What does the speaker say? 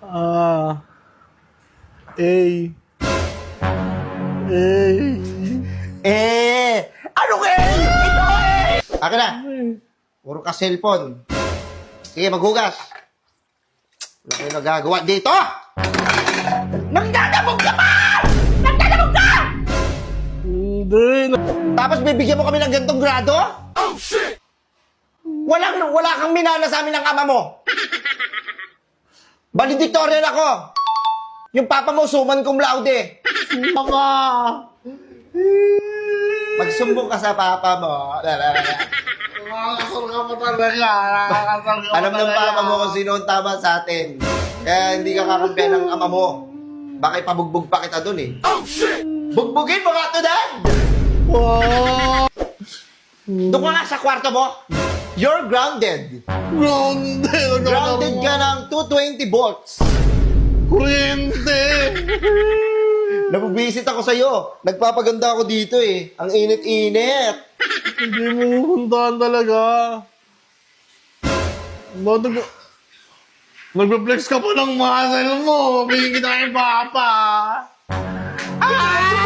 Ah. A. A. Ano ka eh? Ito eh! Akin na. Puro ka cellphone. Sige, maghugas. Ano kayo nagagawa dito? Nagdadabog ka pa! Nagdadabog ka! Hindi. Tapos bibigyan mo kami ng ganitong grado? Oh, shit! Wala kang minana sa amin ng ama mo. Valedictorian ako. Yung papa mo, suman cum laude. Mama. Magsumbong ka sa papa mo. Nakakasal ka pa talaga. Nakakasal ka pa Alam ng talaga. papa mo kung sino ang tama sa atin. Kaya hindi ka kakampihan ng ama mo. Baka ipabugbog pa kita dun eh. Oh, shit! Bugbugin mo nga to, Dad! Wow. Doon ka nga sa kwarto mo. You're grounded. Grounded. Grounded ka ng 220 volts. Kuryente. Nabubisit ako sa'yo. Nagpapaganda ako dito eh. Ang init-init. Hindi mo pupuntahan talaga. Nagpe-flex ka pa ng muscle mo. Bigyan kita kay Papa. Ah!